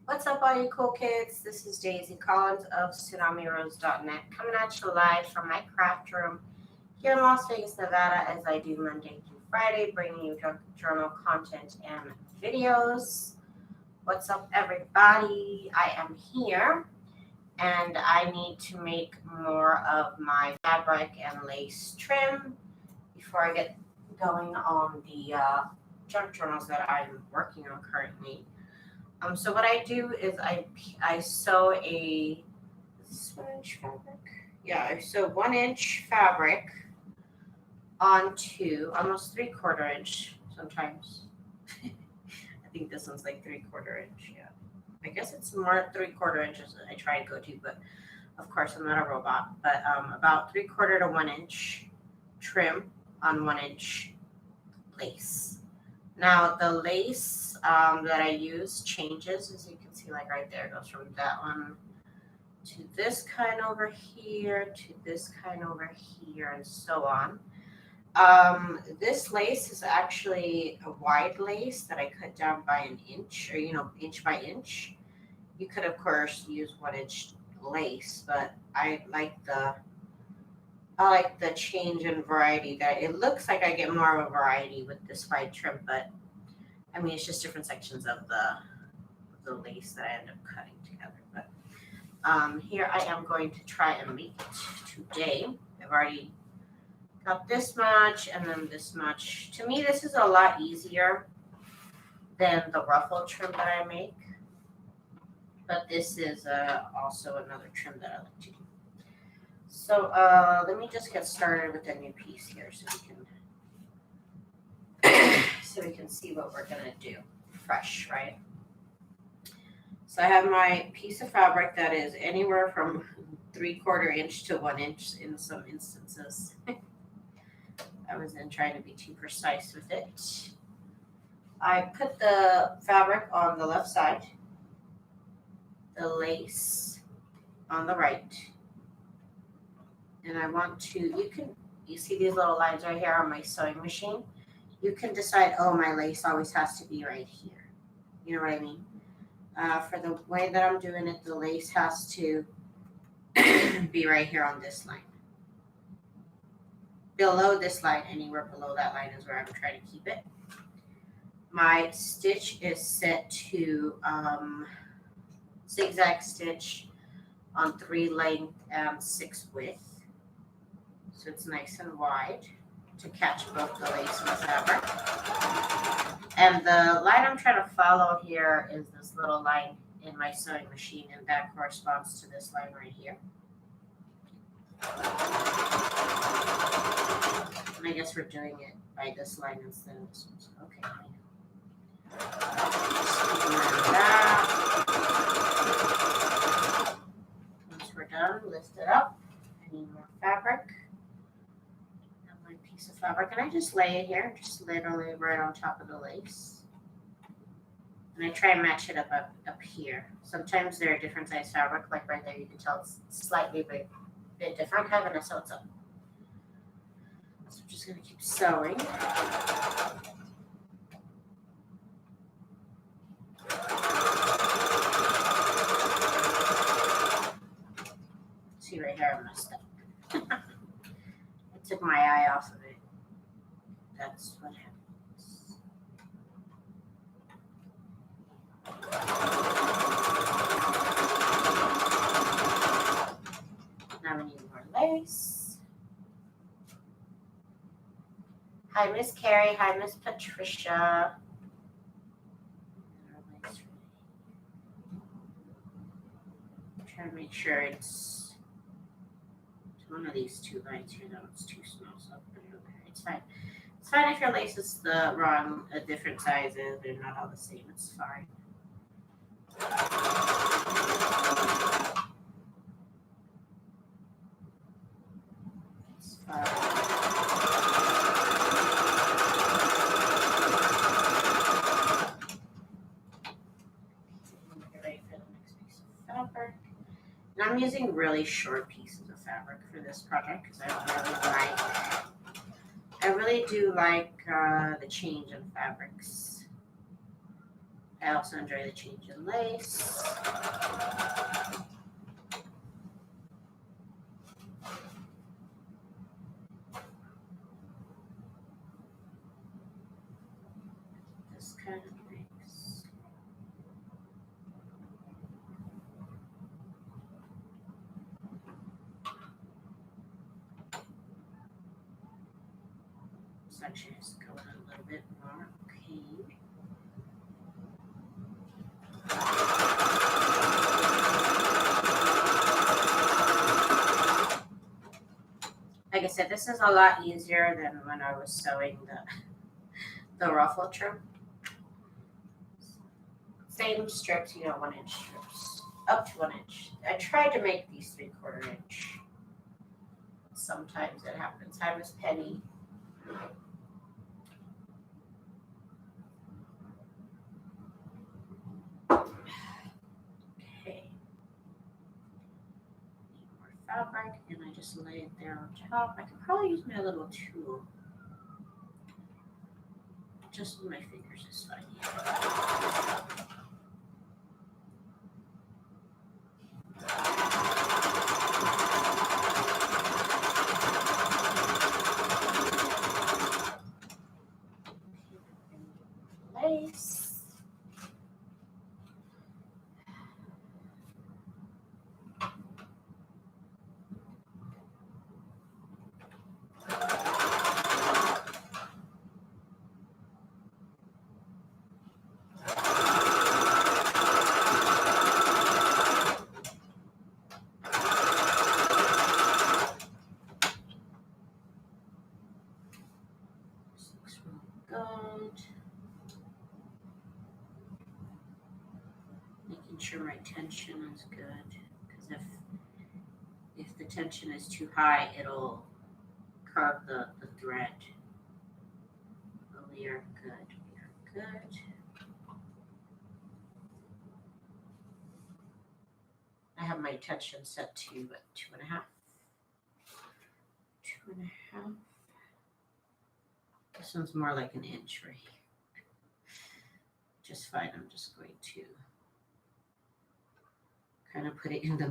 What's up, all you cool kids? This is Daisy Collins of TsunamiRose.net coming at you live from my craft room here in Las Vegas, Nevada, as I do Monday through Friday, bringing you junk journal content and videos. What's up, everybody? I am here, and I need to make more of my fabric and lace trim before I get going on the junk journals that I'm working on currently. So what I do is I sew a is this 1 inch fabric. Yeah, I sew 1 inch fabric onto almost 3/4 inch sometimes. I think this one's like 3/4 inch. Yeah, I guess it's more 3/4 inches that I try to go to, but of course I'm not a robot. But about 3/4 to 1 inch trim on 1 inch lace. Now the lace that I use changes, as you can see, like right there, it goes from that one to this kind over here to this kind over here, and so on. This lace is actually a wide lace that I cut down by an inch, or inch by inch. You could, of course, use 1 inch lace, but I like the change in variety. That it looks like I get more of a variety with this wide trim, but I mean, it's just different sections of the lace that I end up cutting together. But here I am going to try and make it today. I've already got this much and then this much. To me, this is a lot easier than the ruffle trim that I make. But this is also another trim that I like to do. So let me just get started with a new piece here so we can see what we're gonna do fresh, right? So I have my piece of fabric that is anywhere from 3/4 inch to 1 inch in some instances. I wasn't trying to be too precise with it. I put the fabric on the left side, the lace on the right, and I want to, you see these little lines right here on my sewing machine? You can decide, oh, my lace always has to be right here. You know what I mean? For the way that I'm doing it, the lace has to be right here on this line. Below this line, anywhere below that line is where I'm trying to keep it. My stitch is set to zigzag stitch on 3 length and 6 width. So it's nice and wide to catch both the lace and the fabric. And the line I'm trying to follow here is this little line in my sewing machine, and that corresponds to this line right here. And I guess we're doing it by this line instead of this one. So, okay. Once we're done, lift it up. I need more fabric. Piece of fabric, and I just lay it here, just literally right on top of the lace, and I try and match it up here. Sometimes there are different size fabric, like right there you can tell it's slightly bit different, kind of, and so it's up. So I'm just going to keep sewing. See right here, I messed up. I took my eye off of it. That's what happens. Now we need more lace. Hi, Miss Carrie. Hi, Miss Patricia. I'm trying to make sure it's one of these 2 lines here. That one's too small, so I'll put it over here. It's fine. It's fine if your lace is the wrong, different sizes. They're not all the same. It's fine. It's fine. Get ready for the next piece of fabric. And I'm using really short pieces of fabric for this project because I really do like the change in fabrics. I also enjoy the change in lace. This kind of mix. This actually has to go in a little bit more. Okay. Like I said, this is a lot easier than when I was sewing the ruffle trim. Same strips, 1-inch strips, up to 1 inch. I tried to make these 3/4 inch. Sometimes it happens. Hi, Miss Penny. Okay. More fabric, and I just lay it there on top. I could probably use my little tool. Just with my fingers is fine. Lace. Making sure my tension is good, because if the tension is too high, it'll curve the thread. But we are good. We are good. I have my tension set to 2.5. 2.5. This one's more like 1 inch right here. Just fine. I'm just going to kind of put it in the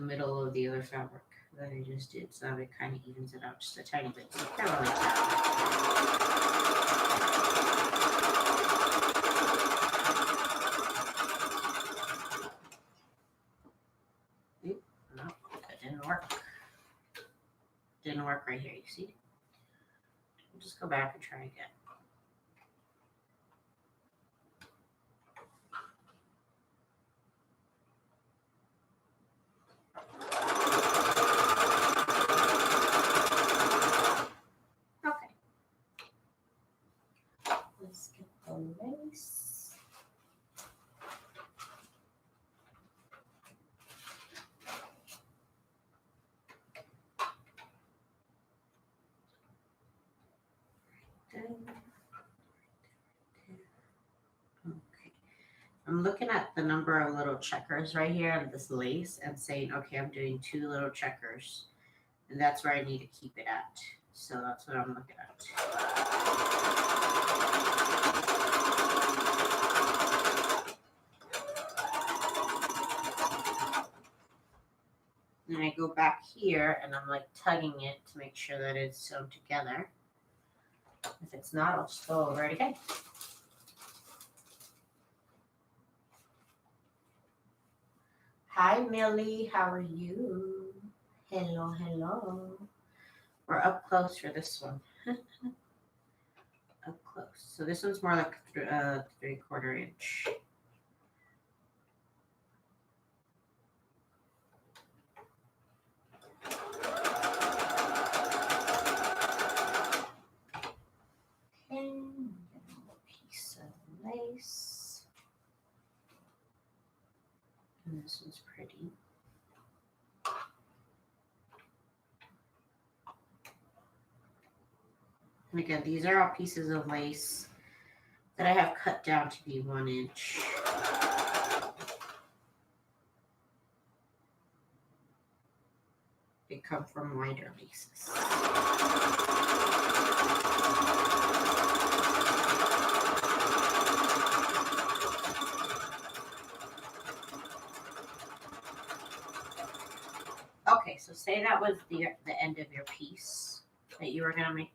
middle of the other fabric that I just did, so that it kind of evens it out just a tiny bit. So kind of like that. Oop, no, that didn't work. Didn't work right here, you see? We'll just go back and try again. Let's get the lace. Okay. I'm looking at the number of little checkers right here on this lace and saying, okay, I'm doing 2 little checkers, and that's where I need to keep it at. So that's what I'm looking at. Then I go back here and I'm like tugging it to make sure that it's sewn together. If it's not, I'll just go over it again. Hi, Millie. How are you? Hello, hello. We're up close for this one. Up close. So this one's more like 3/4 inch. And a piece of lace. And this one's pretty. And again, these are all pieces of lace that I have cut down to be 1 inch. They come from wider laces. so say that was the end of your piece that you were going to make.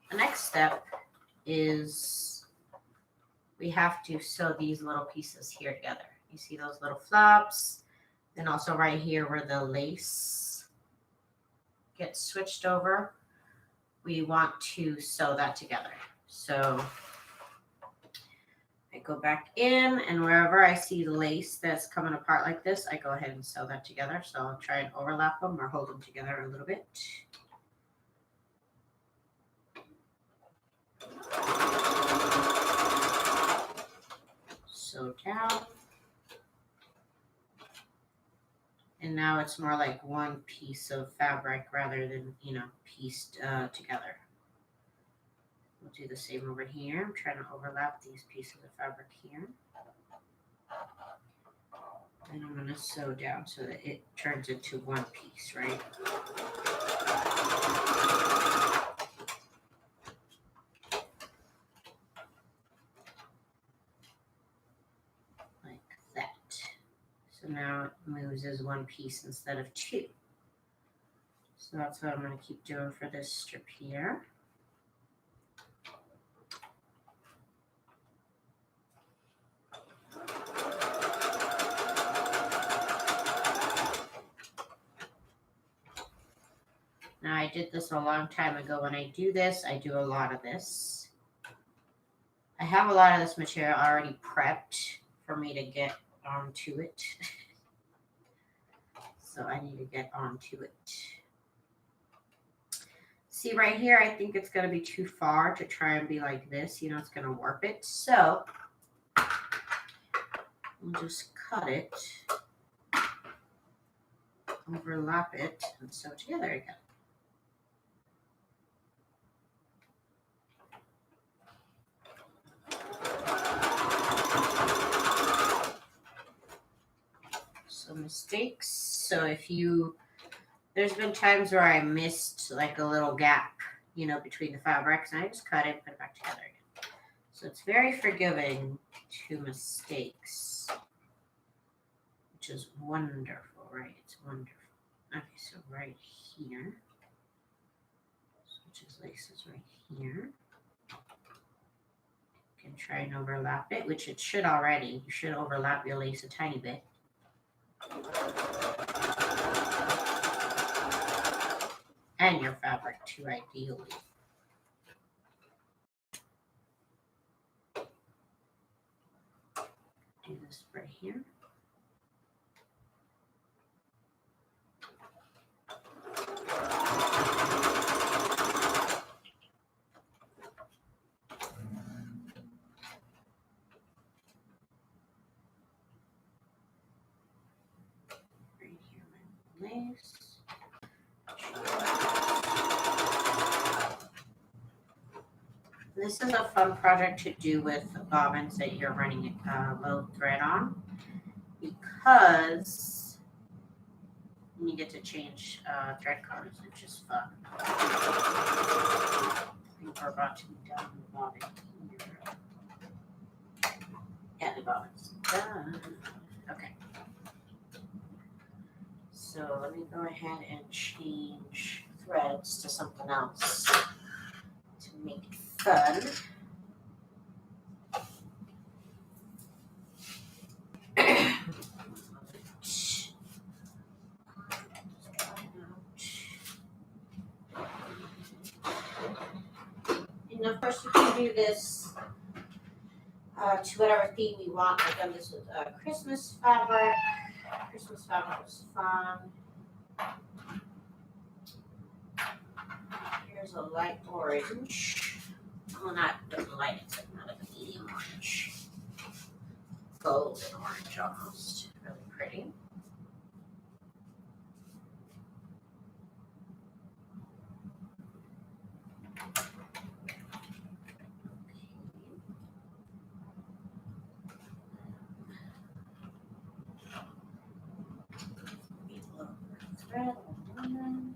The next step is we have to sew these little pieces here together. You see those little flaps? And also right here where the lace gets switched over, we want to sew that together. So I go back in, and wherever I see lace that's coming apart like this, I go ahead and sew that together. So I'll try and overlap them or hold them together a little bit. Sew down. And now it's more like one piece of fabric rather than, pieced together. We'll do the same over here. I'm trying to overlap these pieces of fabric here. And I'm going to sew down so that it turns into one piece, right? Like that. So now it moves as one piece instead of two. So that's what I'm going to keep doing for this strip here. Now I did this a long time ago. When I do this, I do a lot of this. I have a lot of this material already prepped for me to get onto it. So I need to get onto it. See right here, I think it's going to be too far to try and be like this. It's going to warp it. So we'll just cut it, overlap it, and sew together again. Some mistakes. So there's been times where I missed like a little gap, between the fabrics, and I just cut it and put it back together again. So it's very forgiving to mistakes, which is wonderful, right? It's wonderful. Okay, so right here, switches laces right here. You can try and overlap it, which it should already. You should overlap your lace a tiny bit. And your fabric too, ideally. Do this right here. Right here, my lace. This is a fun project to do with bobbins that you're running low thread on, because you get to change thread colors, which is fun. I think we're about to be done with the bobbin here. Yeah, the bobbin's done. Okay. So let me go ahead and change threads to something else to make it fun. And of course, you can do this to whatever theme you want. I've done this with Christmas fabric. Christmas fabric was fun. Here's a light orange. Well, not light, it's like a medium orange. Golden orange almost. Really pretty. Thread on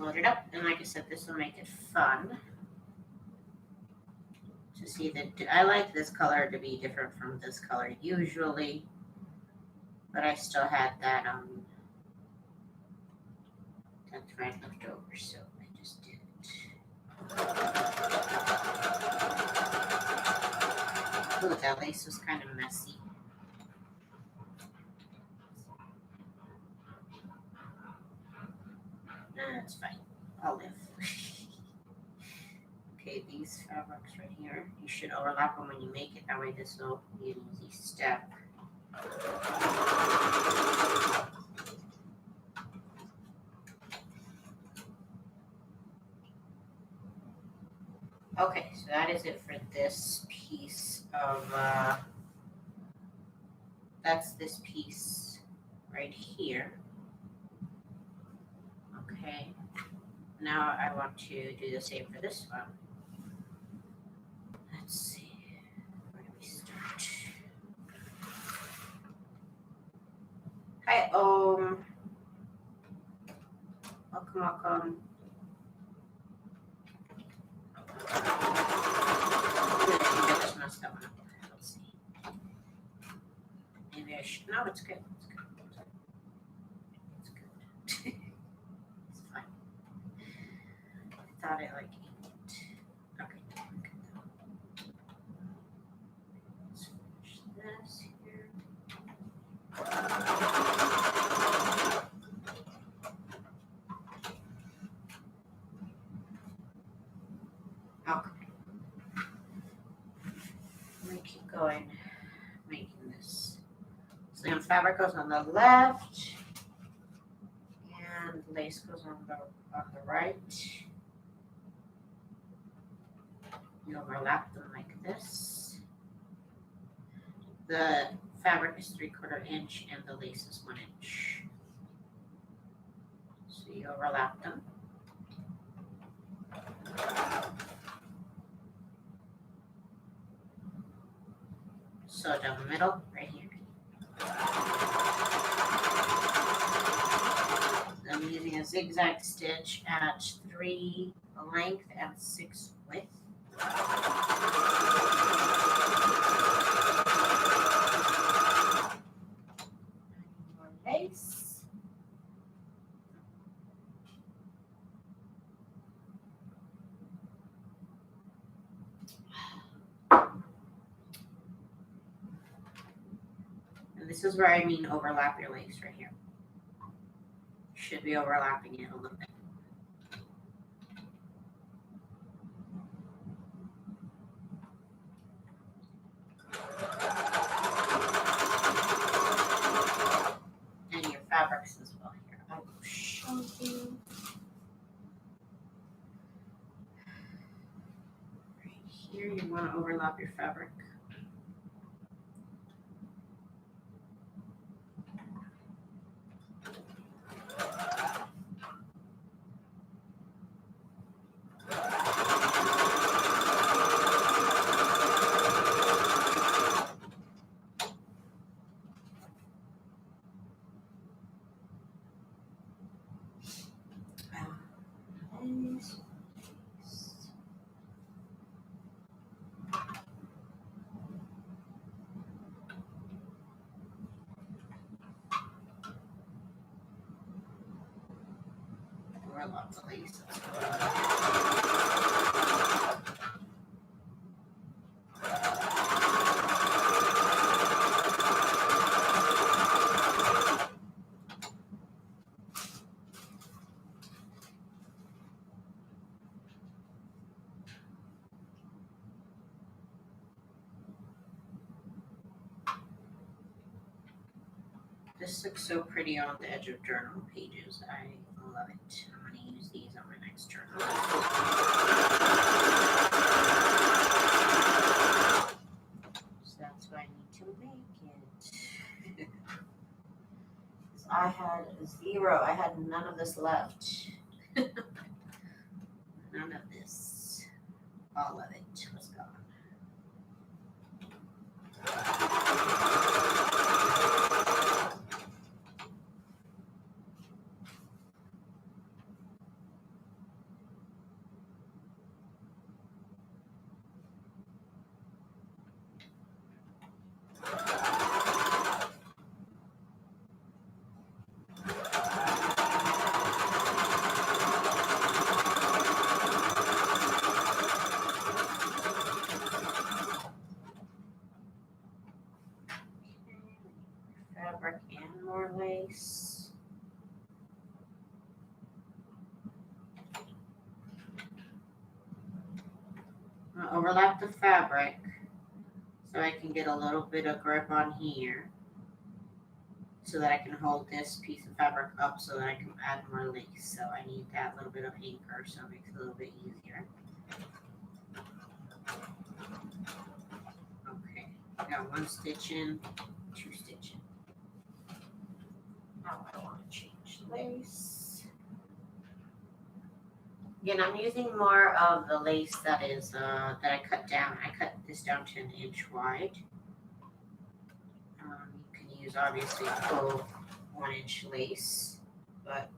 load it up, and like I said, this will make it fun to see that. I like this color to be different from this color usually, but I still had that thread left over, so I just did it. Ooh, that lace was kind of messy. That's fine. I'll live. Okay, these fabrics right here, you should overlap them when you make it. That way this will be an easy step. Okay, so that is it for this piece of, that's this piece right here. Okay, now I want to do the same for this one. Let's see, where do we start? Hi, welcome. I just messed that one up. Let's see. Maybe I should. No, it's good. It's good. It's good. It's fine. I thought it like ate. Okay, good. Let's finish this here. Okay. Let me keep going, making this. So the fabric goes on the left, and lace goes on the right. You overlap them like this. The fabric is 3/4 inch, and the lace is 1 inch. So you overlap them. So down the middle, right here. I'm using a zigzag stitch at 3 length and 6 width. More lace. And this is where I mean overlap your lace right here. Should be overlapping it a little bit. And your fabrics as well here. I will show you. Right here, you want to overlap your fabric. Overlap the lace. This looks so pretty on the edge of journal pages. I love it. I'm going to use these on my next journal. So that's what I need to make it. I had 0. I had none of this left. None of this. All of it was gone. lace. I'll overlap the fabric so I can get a little bit of grip on here so that I can hold this piece of fabric up so that I can add more lace. So I need that little bit of anchor so it makes it a little bit easier. Okay, I got one stitch in, two stitch in. Now I want to change the lace. Again, I'm using more of the lace that is that I cut down. I cut this down to 1 inch wide. You can use obviously full 1 inch lace, but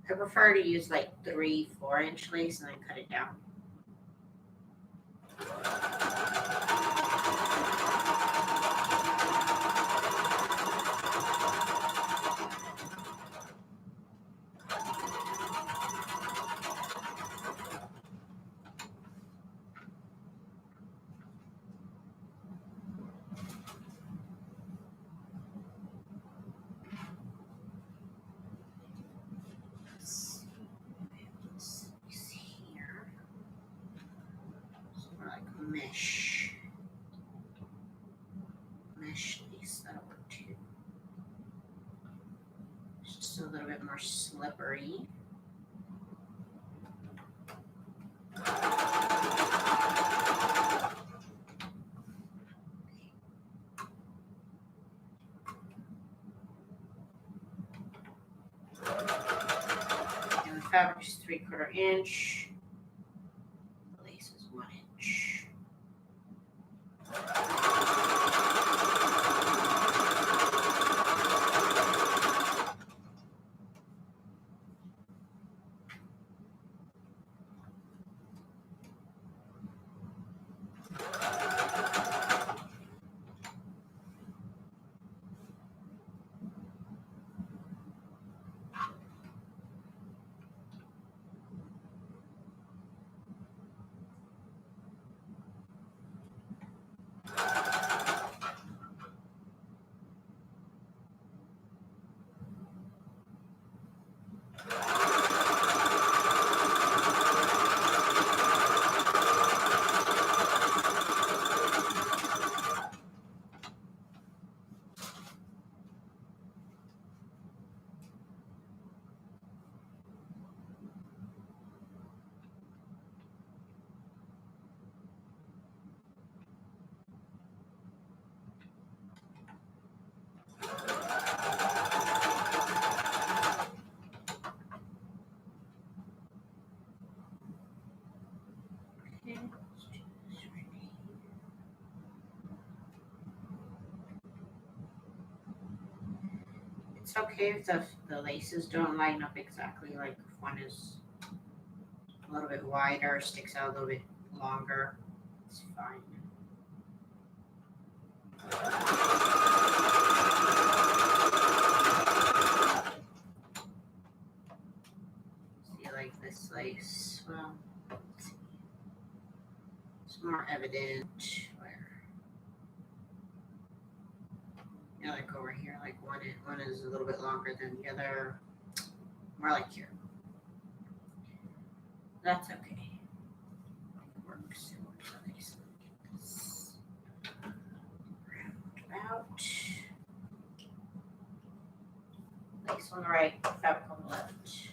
I prefer to use like 3-4 inch lace and then cut it down. Mesh lace, that'll work too. Just a little bit more slippery. And the fabric is 3/4 inch. The lace is 1 inch. It's okay if the laces don't line up exactly, like if one is a little bit wider, sticks out a little bit longer, it's fine. See, like this lace, well, let's see. It's more evident where, you know, like over here, like one is a little bit longer than the other, more like here. That's okay. It works. It works okay. So get this round out. Lace on the right, fabric on the left.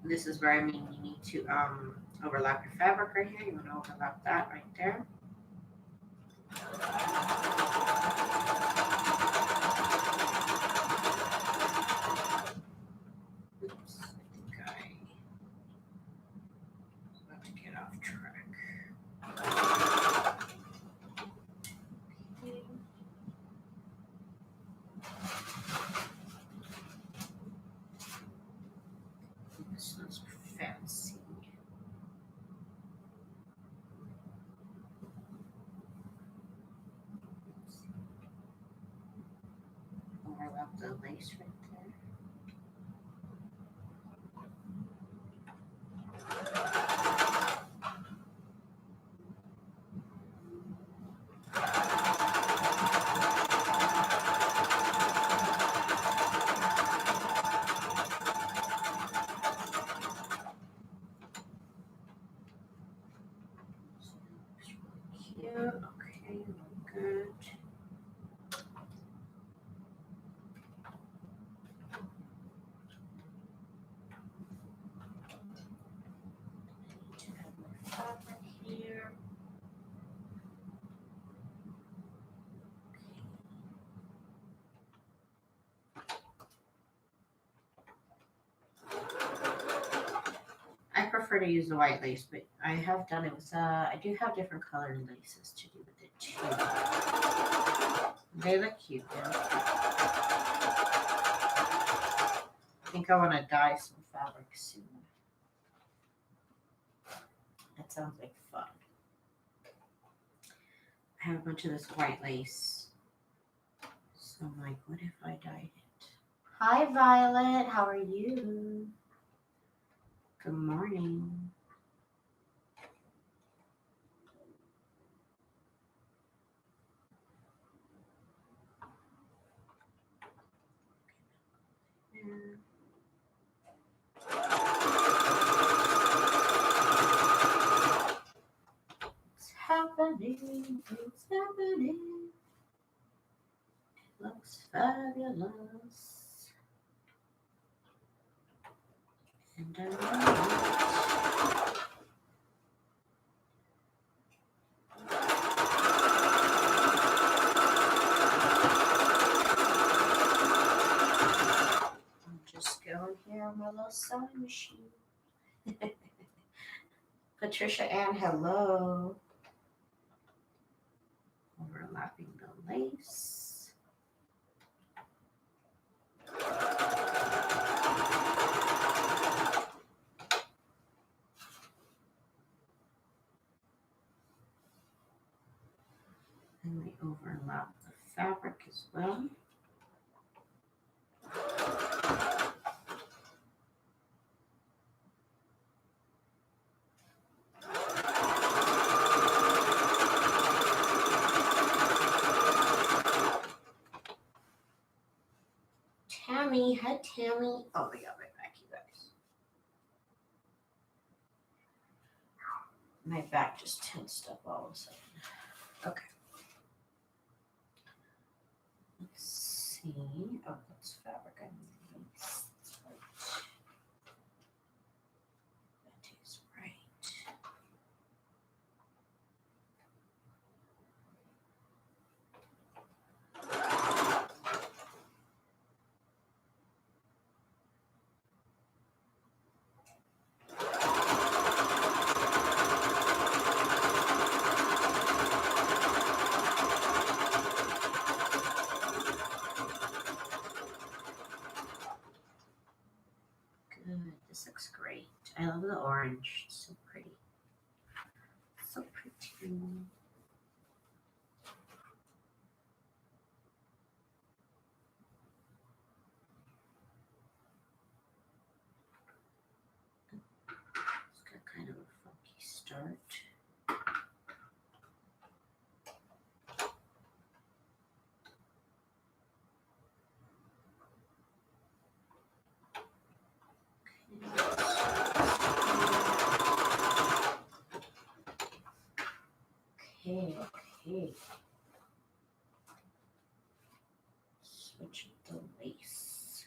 This is where I mean you need to overlap your fabric right here. You want to overlap that right there. Oops, I think I was about to get off track. Okay. This one's fancy. Overlap the lace right there. prefer to use the white lace, but I have done it with, I do have different colored laces to do with it too. They look cute, though. I think I want to dye some fabric soon. That sounds like fun. I have a bunch of this white lace. So I'm like, what if I dyed it? Hi, Violet. How are you? Good morning. It's happening. It's happening. It looks fabulous. And I love it. I'm just going here on my little sewing machine. Patricia Ann, hello. Overlapping the lace. And we overlap the fabric as well. Tammy, hi Tammy. Oh, we got right back, you guys. My back just tensed up all of a sudden. Okay. Let's see. Oh, that's fabric. I need lace. That's right. That is right. Good. This looks great. I love the orange. It's so pretty. So pretty. It's got kind of a funky start. Okay. Switch the lace.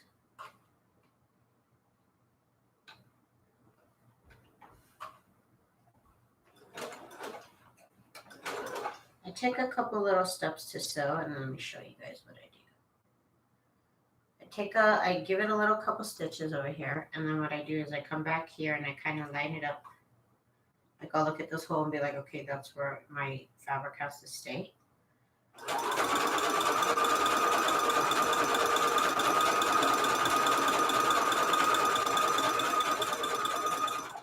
I take a couple little steps to sew, and let me show you guys what I do. I give it a little couple stitches over here, and then what I do is I come back here and I kind of line it up. Like I'll look at this hole and be like, okay, that's where my fabric has to stay. And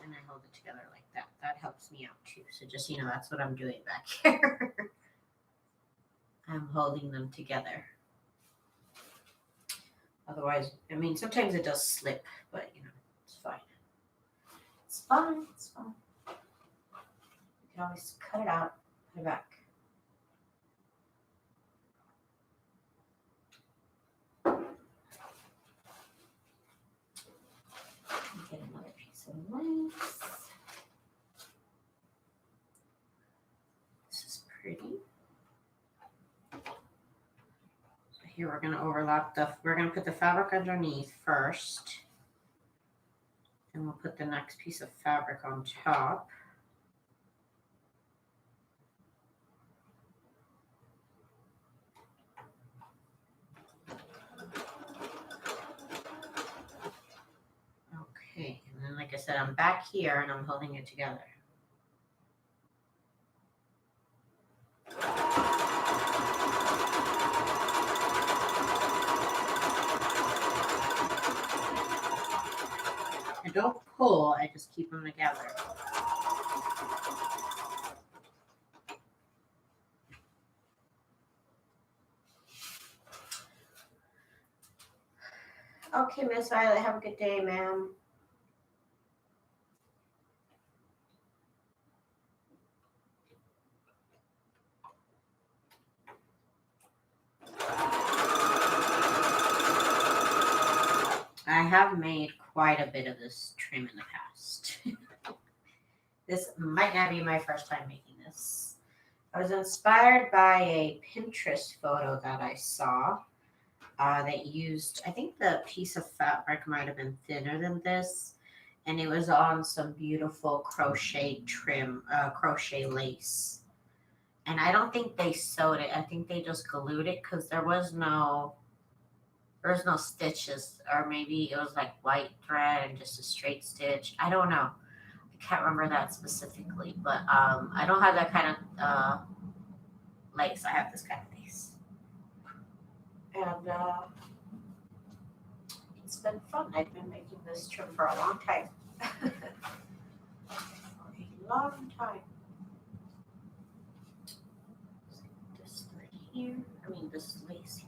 I hold it together like that. That helps me out too. So just, that's what I'm doing back here. I'm holding them together. Otherwise, sometimes it does slip, but it's fine. It's fine. It's fine. You can always cut it out, put it back. Get another piece of lace. This is pretty. So here we're going to overlap we're going to put the fabric underneath first. And we'll put the next piece of fabric on top. Okay, and then like I said, I'm back here and I'm holding it together. I don't pull, I just keep them together. Okay, Miss Violet, have a good day, ma'am. I have made quite a bit of this trim in the past. This might not be my first time making this. I was inspired by a Pinterest photo that I saw that used, I think the piece of fabric might have been thinner than this, and it was on some beautiful crochet trim, crochet lace. And I don't think they sewed it. I think they just glued it because there was no stitches, or maybe it was like white thread and just a straight stitch. I don't know. I can't remember that specifically, but I don't have that kind of lace. I have this kind of lace, and it's been fun. I've been making this trim for a long time. For a long time. This thread here. I mean, this lace here.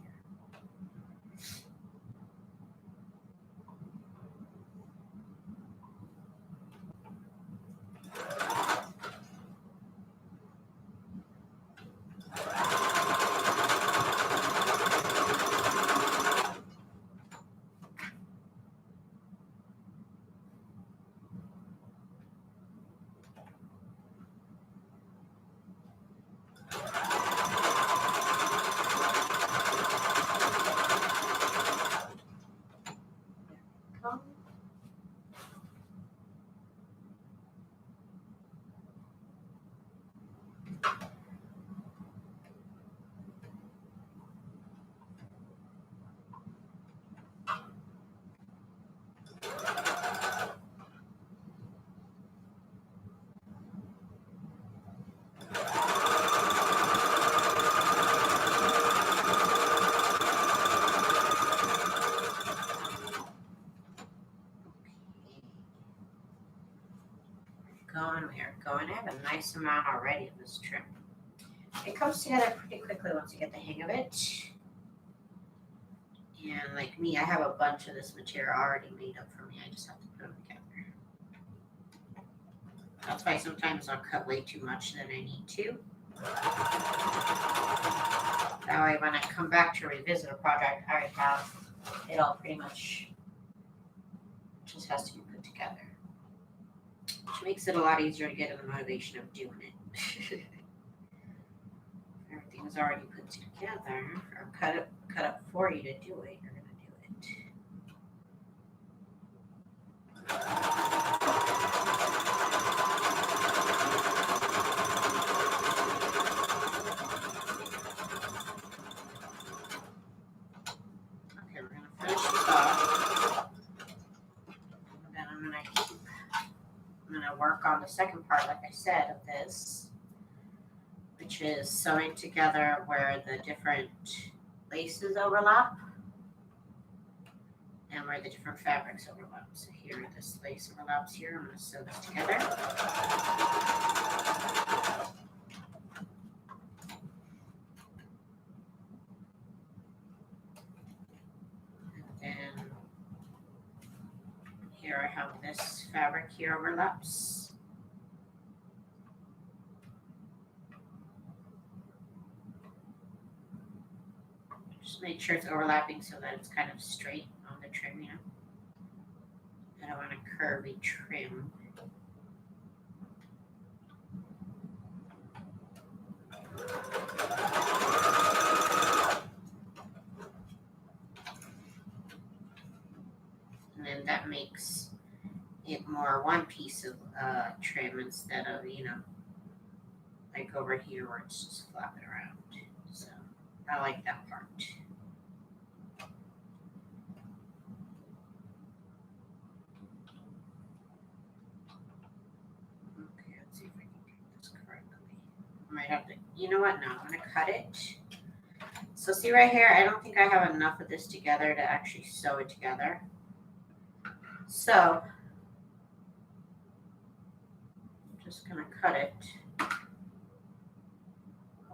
Going. I have a nice amount already of this trim. It comes together pretty quickly once you get the hang of it. And like me, I have a bunch of this material already made up for me. I just have to put them together. That's why sometimes I'll cut way too much than I need to. That way when I come back to revisit a project, I already have it all pretty much just has to be put together. Which makes it a lot easier to get in the motivation of doing it. Everything is already put together or cut up for you to do it, you're gonna do it. Okay, we're gonna finish this off. And then I'm gonna work on the second part, like I said, of this, which is sewing together where the different laces overlap and where the different fabrics overlap. So here, this lace overlaps here. I'm going to sew this together. And then here I have this fabric here overlaps. Just make sure it's overlapping so that it's kind of straight on the trim, you know. I don't want a curvy trim. And then that makes it more one piece of trim instead of, you know, like over here where it's just flapping around. So I like that part. might have to, you know what, no, I'm gonna cut it. So see right here, I don't think I have enough of this together to actually sew it together. So I'm just gonna cut it,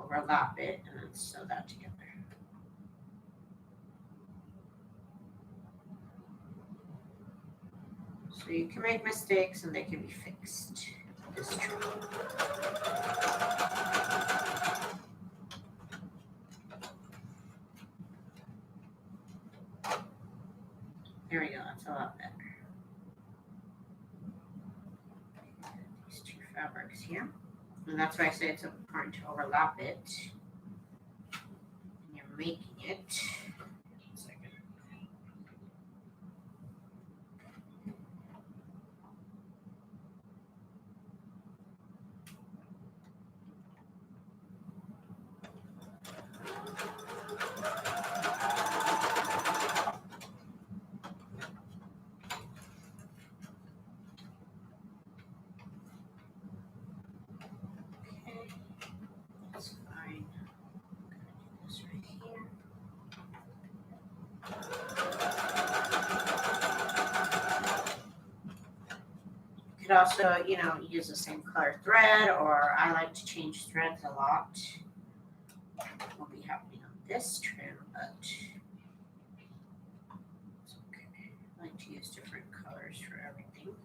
overlap it, and then sew that together. So you can make mistakes and they can be fixed. This trim. There we go, that's a lot better. These two fabrics here. And that's why I say it's important to overlap it. And you're making it. That's fine. I'm gonna do this right here. You could also, use the same color thread, or I like to change threads a lot. Won't be happening on this trim, but it's okay. I like to use different colors for everything.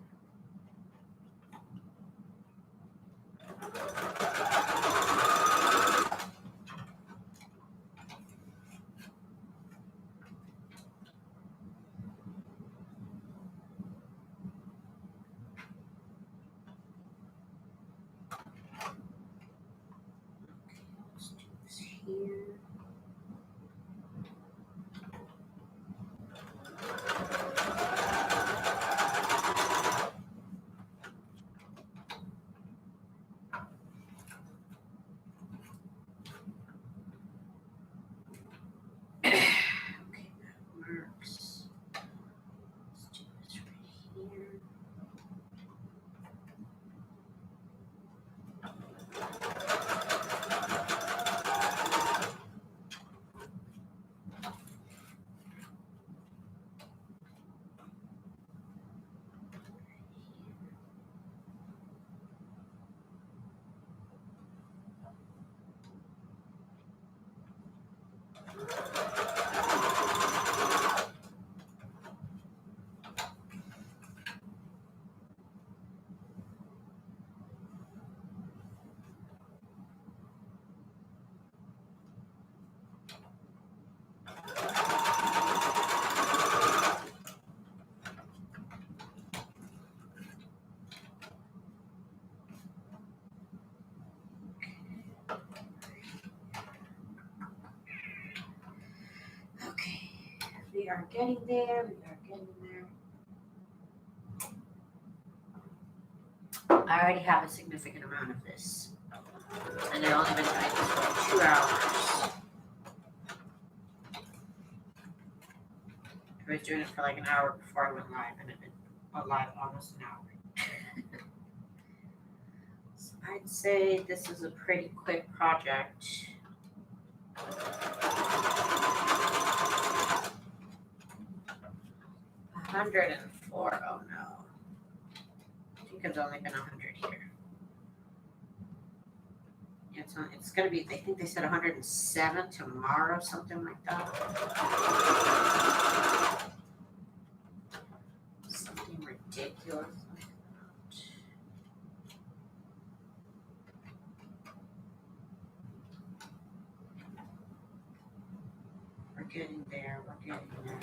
Let's do this here. Okay, that works. Let's do this right here. Okay, we are getting there. We are getting there. I already have a significant amount of this, and I've only been doing this for 2 hours. I was doing it for like an hour before I went live, and it went live almost an hour. So I'd say this is a pretty quick project. 104. Oh no. I think it's only been 100 here. Yeah, it's going to be, I think they said 107 tomorrow, something like that. Something ridiculous. We're getting there. We're getting there.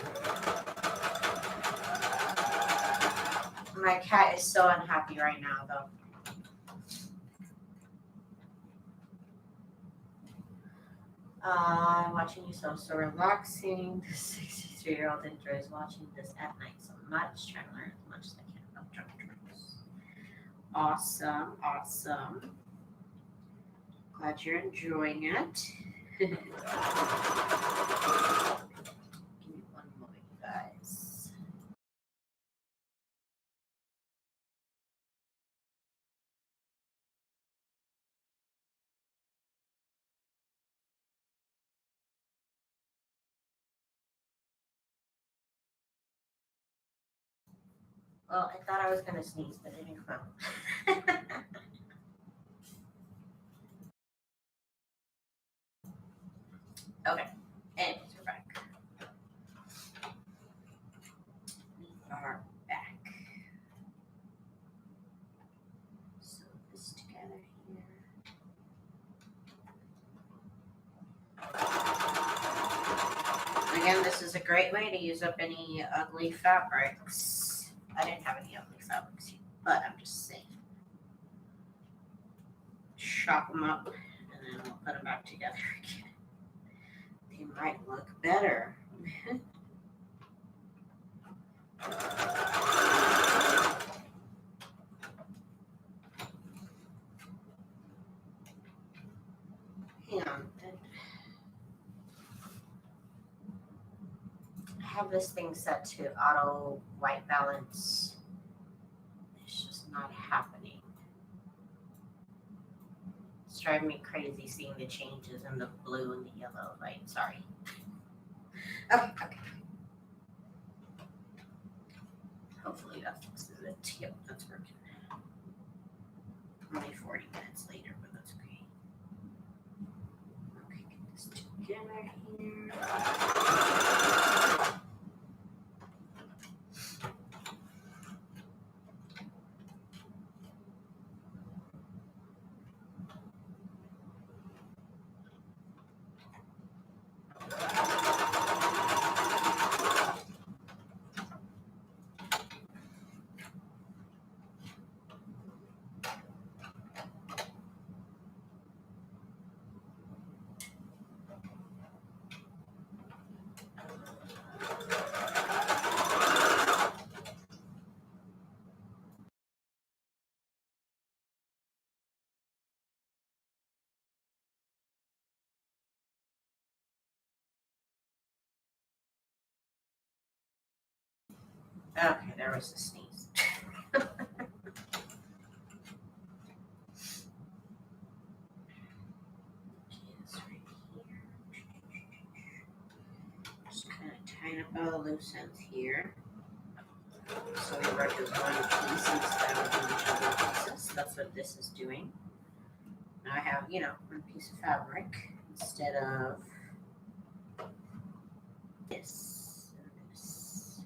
My cat is so unhappy right now, though. Watching you so relaxing. The 63-year-old enjoys watching this at night so much. Trying to learn as much as I can about drum tricks. Awesome, awesome. Glad you're enjoying it. Give me one moment, guys. Well, I thought I was gonna sneeze, but it didn't come out. Okay, anyways, we're back. We are back. Sew this together here. Again, this is a great way to use up any ugly fabrics. I didn't have any ugly fabrics here, but I'm just saying. Chop them up, and then we'll put them back together again. They might look better. Hang on. I have this thing set to auto white balance. It's just not happening. It's driving me crazy seeing the changes in the blue and the yellow light. Sorry. Okay. Hopefully that fixes it. Yep, that's working. Only 40 minutes later, but that's great. Okay, get this together here. Okay, there was a sneeze. Just kind of tying up all the loose ends here. So we work as one piece instead of individual pieces. That's what this is doing. Now I have, one piece of fabric instead of this and this.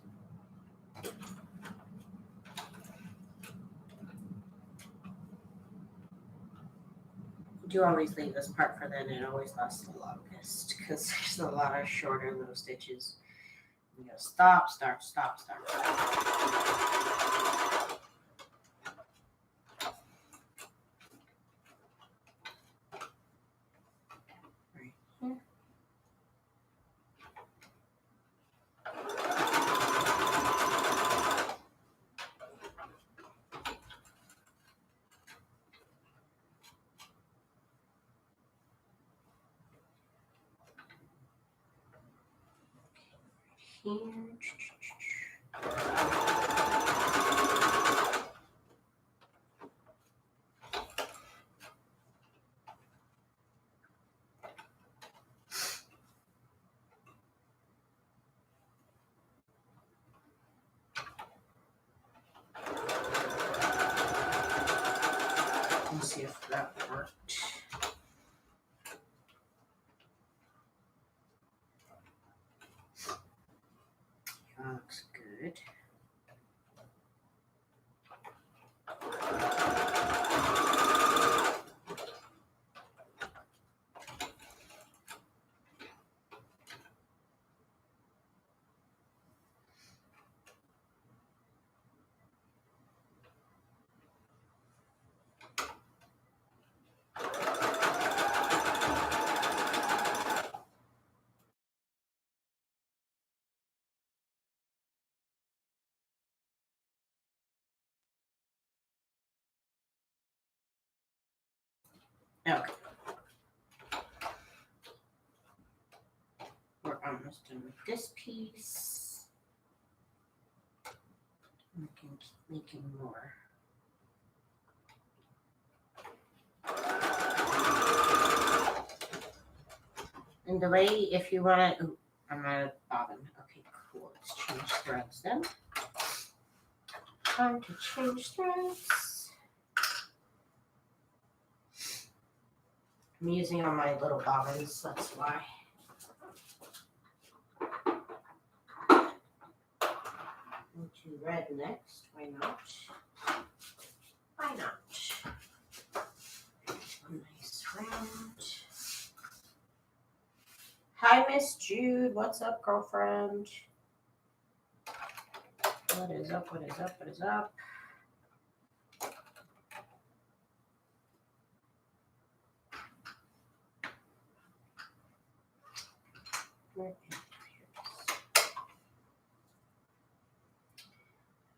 I do always leave this part for then. It always lasts the longest because there's a lot of shorter little stitches. You go stop, start, stop, start. Right here. Let's see if that worked. That looks good. Okay. We're almost done with this piece. We can keep making more. And the way, if you want to, I'm at the bottom. Okay, cool. Let's change threads then. Time to change threads. I'm using on my little bobbins, that's why. Into red next, why not? Why not? A nice round. Hi, Miss Jude. What's up, girlfriend? What is up? What is up? What is up?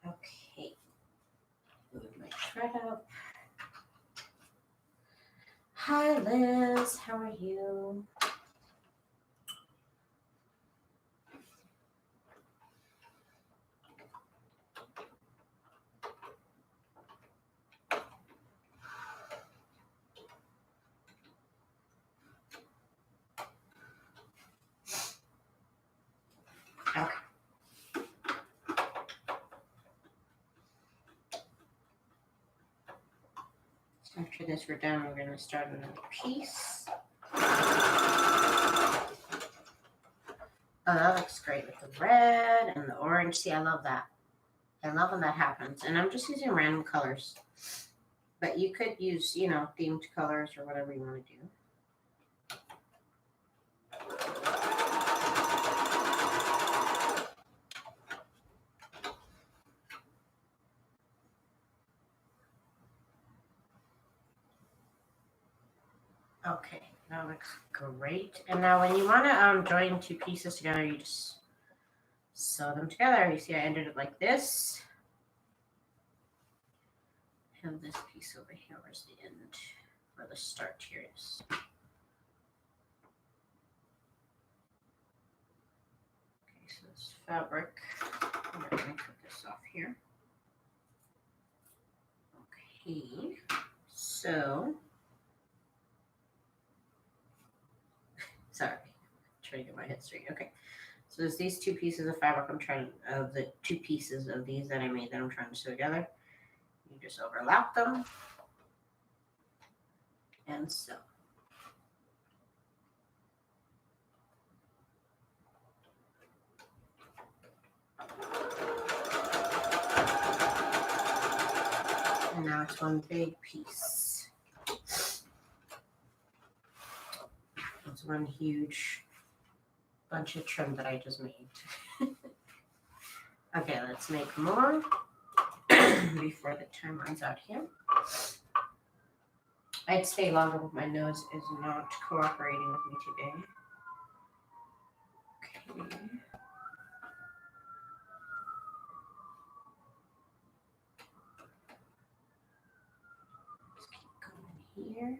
Okay. Move my thread up. Hi, Liz. How are you? Okay. So after this, we're done. We're going to start another piece. Oh, that looks great with the red and the orange. See, I love that. I love when that happens. And I'm just using random colors. But you could use, you know, themed colors or whatever you want to do. Okay, that looks great. And now when you want to join two pieces together, you just sew them together. You see I ended it like this. Have this piece over here. Where's the end? Where the start here is. Okay, so this fabric. I'm going to cut this off here. Okay, so sorry, I'm trying to get my head straight. Okay, so there's these two pieces of fabric. The two pieces of these that I made that I'm trying to sew together. You just overlap them and sew. And now it's one big piece. It's one huge bunch of trim that I just made. Okay, let's make more before the time runs out here. I'd stay longer, but my nose is not cooperating with me today. Okay. Let's keep going here.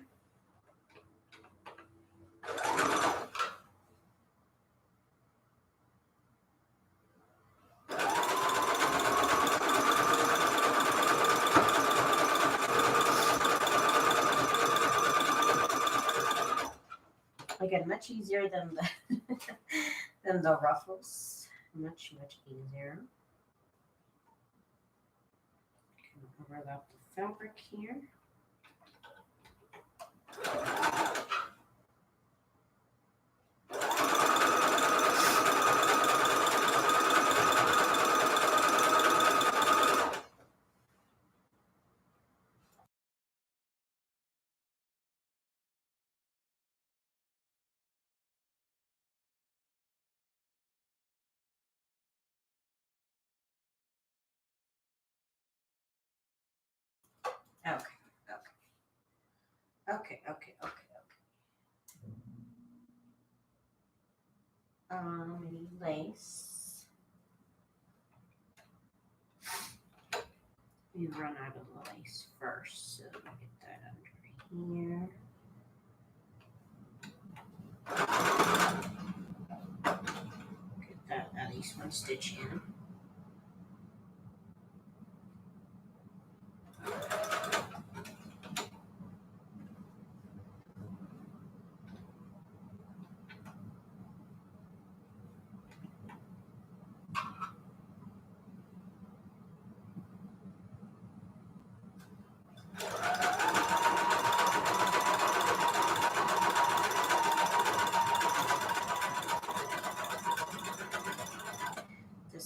Again, much easier than the than the ruffles. Much easier. Overlap the fabric here. Okay. Lace. We run out of the lace first, so get that under here. Get that at least one stitch in.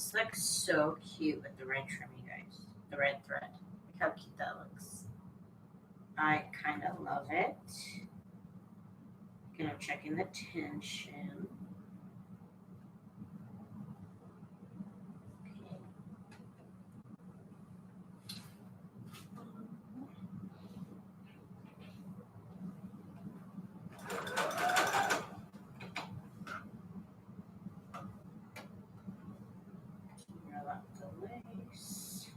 This looks so cute with the red trim, you guys. The red thread. Look how cute that looks. I kind of love it. Gonna check in the tension. Okay. Roll out the lace.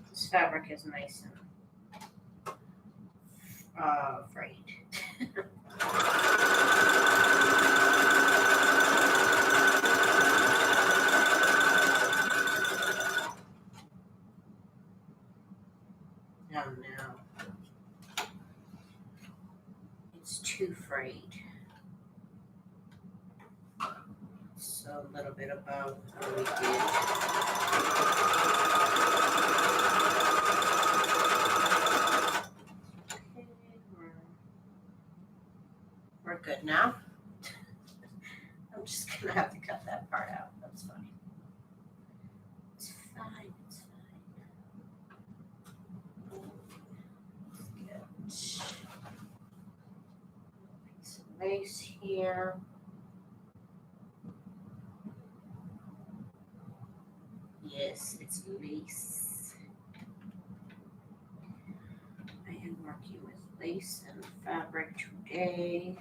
This fabric is nice and frayed. Oh no. It's too frayed. So a little bit above what we did. Okay, we're good now. I'm just gonna have to cut that part out. That's funny. It's fine. It's fine. Let's get a piece of lace here. Yes, it's lace. I am working with lace and fabric today.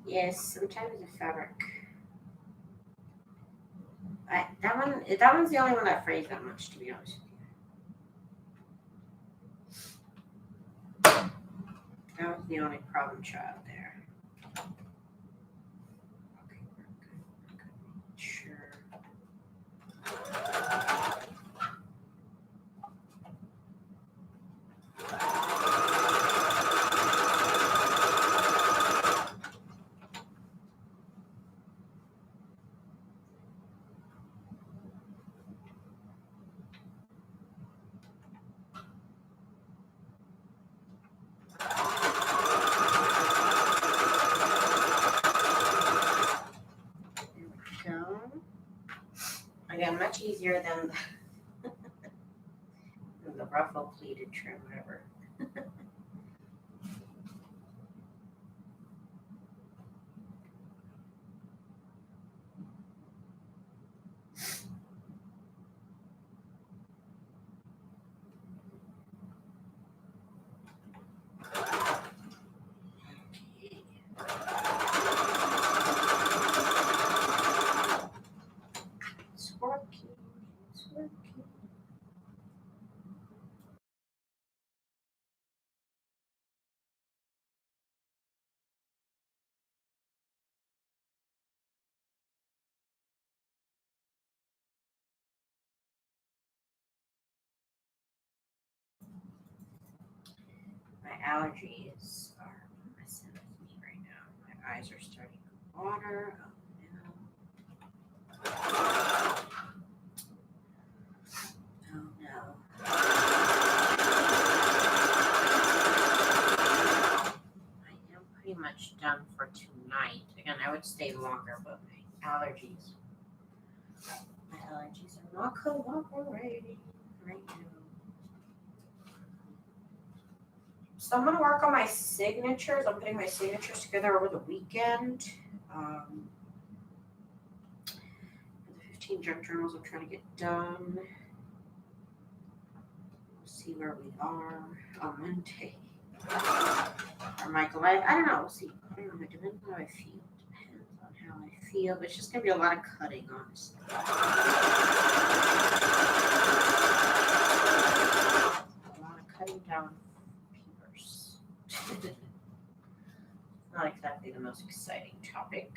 Yes, sometimes the fabric. That one's the only one that frays that much, to be honest with you. That was the only problem child there. Okay, we're good. Sure. Again, much easier than the ruffle pleated trim, whatever. It's working. It's working. My allergies are messing with me right now. My eyes are starting to water. Oh no. I am pretty much done for tonight. Again, I would stay longer, but my allergies are not cooperating right now. So I'm gonna work on my signatures. I'm putting my signatures together over the weekend. The 15 junk journals I'm trying to get done. see where we are on Monday. Or Michael, I don't know. We'll see. I don't know. It depends on how I feel. Depends on how I feel. But it's just going to be a lot of cutting, honestly. A lot of cutting down papers. Not exactly the most exciting topic.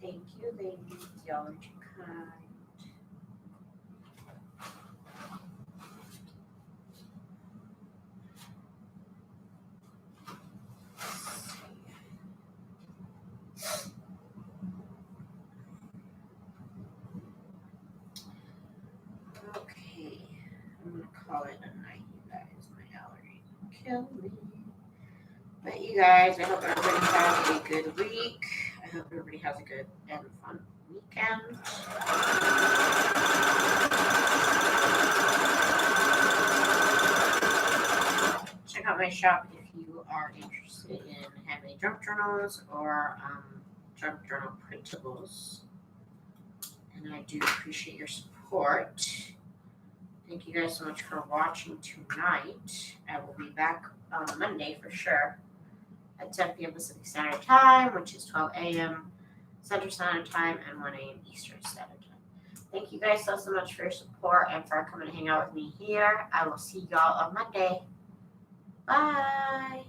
Thank you, ladies. Y'all are too kind. Okay, I'm gonna call it a night, you guys. My allergies will kill me. But you guys, I hope everybody has a good week. I hope everybody has a good and fun weekend. Check out my shop if you are interested in handmade junk journals or junk journal printables. And I do appreciate your support. Thank you guys so much for watching tonight. I will be back on Monday for sure at 10 p.m. Pacific Standard Time, which is 12 a.m. Central Standard Time and 1 a.m. Eastern Standard Time. Thank you guys so much for your support and for coming to hang out with me here. I will see y'all on Monday. Bye.